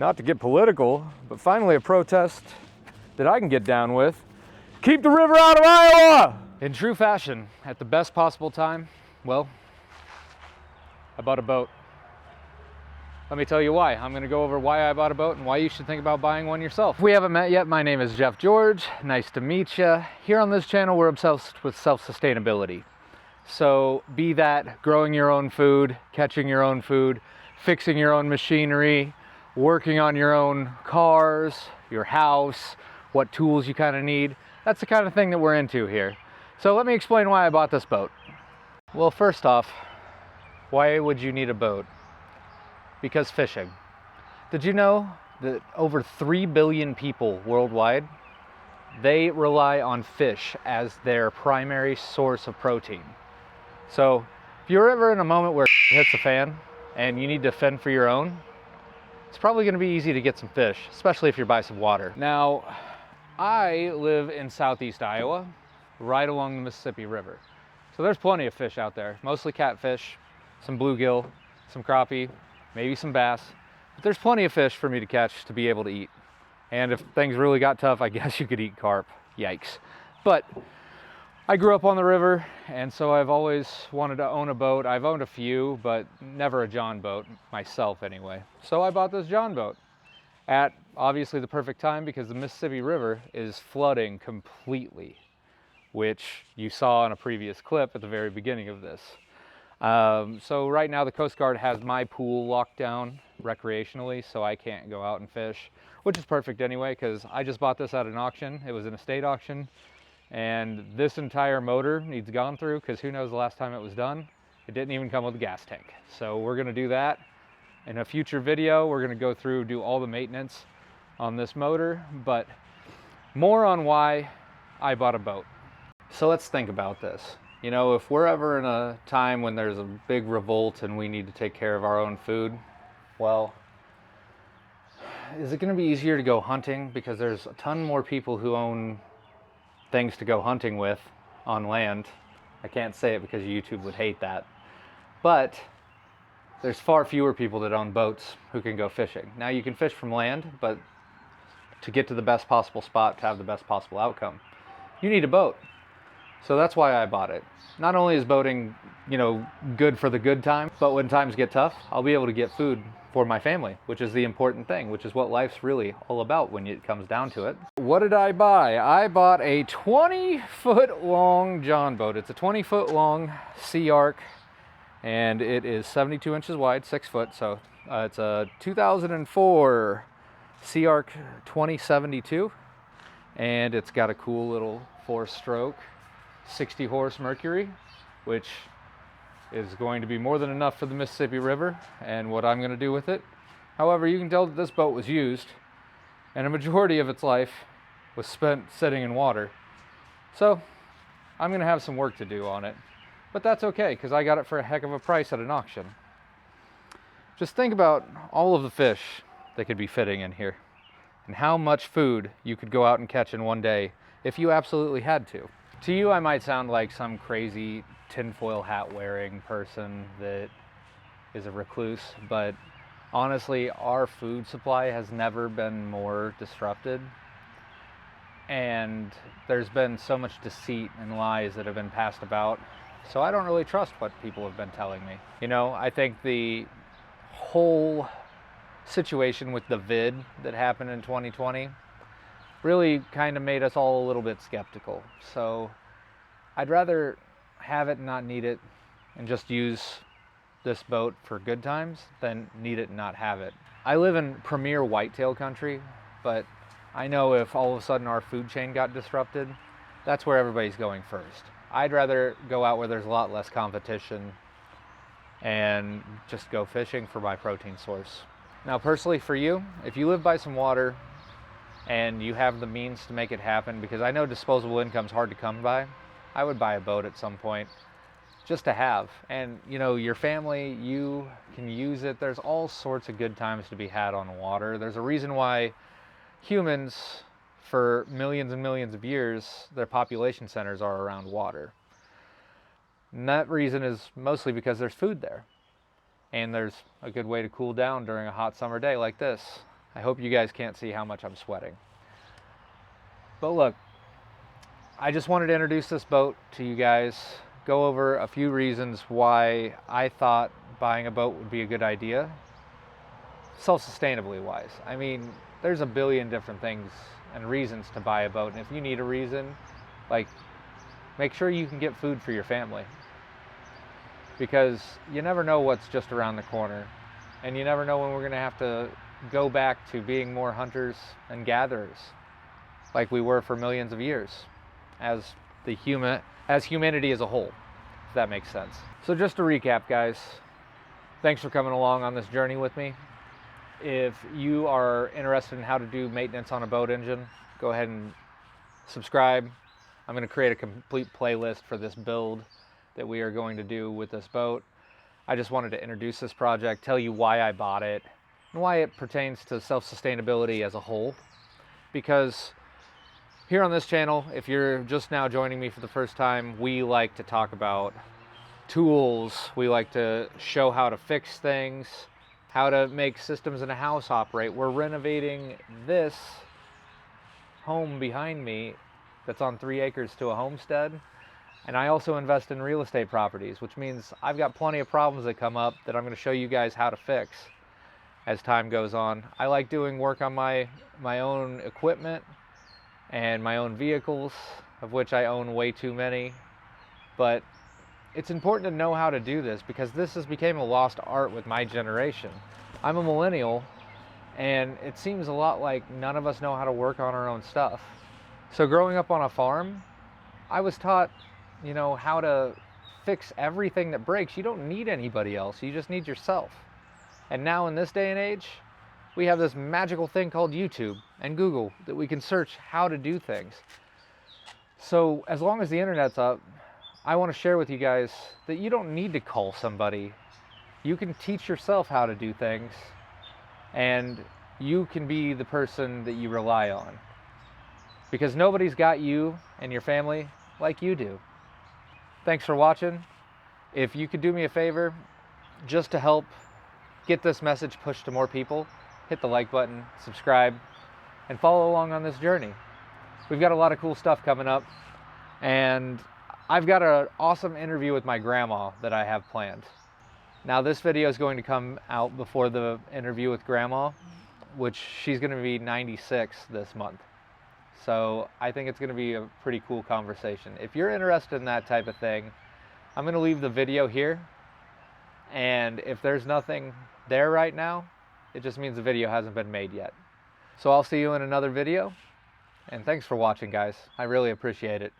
Not to get political, but finally a protest that I can get down with. Keep the river out of Iowa! In true fashion, at the best possible time, well, I bought a boat. Let me tell you why. I'm going to go over why I bought a boat and why you should think about buying one yourself. If we haven't met yet, my name is Jeff George. Nice to meet you. Here on this channel, we're obsessed with self-sustainability. So be that growing your own food, catching your own food, fixing your own machinery, working on your own cars, your house, what tools you kind of need. That's the kind of thing that we're into here. So let me explain why I bought this boat. Well, first off, why would you need a boat? Because fishing. Did you know that over 3 billion people worldwide, they rely on fish as their primary source of protein? So if you're ever in a moment where hits the fan and you need to fend for your own, it's probably going to be easy to get some fish, especially if you're by some water. Now, I live in southeast Iowa, right along the Mississippi River. So there's plenty of fish out there, mostly catfish, some bluegill, some crappie, maybe some bass, but there's plenty of fish for me to catch to be able to eat. And if things really got tough, I guess you could eat carp. Yikes. But I grew up on the river, and so I've always wanted to own a boat. I've owned a few, but never a John boat, myself anyway. So I bought this John boat at obviously the perfect time because the Mississippi River is flooding completely, which you saw in a previous clip at the very beginning of this. So right now the Coast Guard has my pool locked down recreationally, so I can't go out and fish, which is perfect anyway because I just bought this at an auction. It was an estate auction, and this entire motor needs gone through because who knows the last time it was done. It didn't even come with a gas tank. So we're going to do that in a future video. We're going to go through, do all the maintenance on this motor, but more on why I bought a boat. So let's think about this. You know, if we're ever in a time when there's a big revolt and we need to take care of our own food, well, is it going to be easier to go hunting? Because there's a ton more people who own things to go hunting with on land. I can't say it because YouTube would hate that. But there's far fewer people that own boats who can go fishing. Now you can fish from land, but to get to the best possible spot, to have the best possible outcome, you need a boat. So that's why I bought it. Not only is boating, you know, good for the good times, but when times get tough, I'll be able to get food for my family, which is the important thing, which is what life's really all about when it comes down to it. What did I buy? I bought a 20-foot long John boat. It's a 20-foot long SeaArk, and it is 72 inches wide, 6 foot. So it's a 2004 SeaArk 2072, and it's got a cool little 4-stroke 60 horse Mercury, which is going to be more than enough for the Mississippi River and what I'm going to do with it. However, you can tell that this boat was used, and a majority of its life was spent sitting in water. So I'm going to have some work to do on it, but that's okay because I got it for a heck of a price at an auction. Just think about all of the fish that could be fitting in here and how much food you could go out and catch in one day if you absolutely had to. To you, I might sound like some crazy tinfoil hat wearing person that is a recluse, but honestly, our food supply has never been more disrupted. And there's been so much deceit and lies that have been passed about. So I don't really trust what people have been telling me. You know, I think the whole situation with the vid that happened in 2020 really kind of made us all a little bit skeptical. So I'd rather have it and not need it and just use this boat for good times than need it and not have it. I live in premier whitetail country, but I know if all of a sudden our food chain got disrupted, that's where everybody's going first. I'd rather go out where there's a lot less competition and just go fishing for my protein source. Now personally for you, if you live by some water and you have the means to make it happen, because I know disposable income's hard to come by, I would buy a boat at some point just to have. And you know, your family, you can use it. There's all sorts of good times to be had on water. There's a reason why humans, for millions and millions of years, their population centers are around water. And that reason is mostly because there's food there. And there's a good way to cool down during a hot summer day like this. I hope you guys can't see how much I'm sweating. But look, I just wanted to introduce this boat to you guys, go over a few reasons why I thought buying a boat would be a good idea, self-sustainably wise. I mean, there's a billion different things and reasons to buy a boat, and if you need a reason, like, make sure you can get food for your family, because you never know what's just around the corner, and you never know when we're going to have to go back to being more hunters and gatherers like we were for millions of years as humanity as a whole, if that makes sense. So just to recap, guys, thanks for coming along on this journey with me. If you are interested in how to do maintenance on a boat engine, go ahead and subscribe. I'm going to create a complete playlist for this build that we are going to do with this boat. I just wanted to introduce this project, tell you why I bought it, and why it pertains to self-sustainability as a whole. Because here on this channel, if you're just now joining me for the first time, we like to talk about tools. We like to show how to fix things, how to make systems in a house operate. We're renovating this home behind me that's on 3 acres to a homestead. And I also invest in real estate properties, which means I've got plenty of problems that come up that I'm going to show you guys how to fix as time goes on. I like doing work on my own equipment and my own vehicles, of which I own way too many. But it's important to know how to do this, because this has become a lost art with my generation. I'm a millennial, and it seems a lot like none of us know how to work on our own stuff. So growing up on a farm, I was taught, you know, how to fix everything that breaks. You don't need anybody else, you just need yourself. And now in this day and age, we have this magical thing called YouTube and Google that we can search how to do things. So as long as the internet's up, I want to share with you guys that you don't need to call somebody. You can teach yourself how to do things, and you can be the person that you rely on, because nobody's got you and your family like you do. Thanks for watching. If you could do me a favor, just to help get this message pushed to more people, hit the like button, subscribe, and follow along on this journey. We've got a lot of cool stuff coming up, and I've got an awesome interview with my grandma that I have planned. Now this video is going to come out before the interview with grandma, which she's going to be 96 this month. So I think it's going to be a pretty cool conversation. If you're interested in that type of thing, I'm going to leave the video here. And if there's nothing there right now, it just means the video hasn't been made yet. So I'll see you in another video. And thanks for watching, guys. I really appreciate it.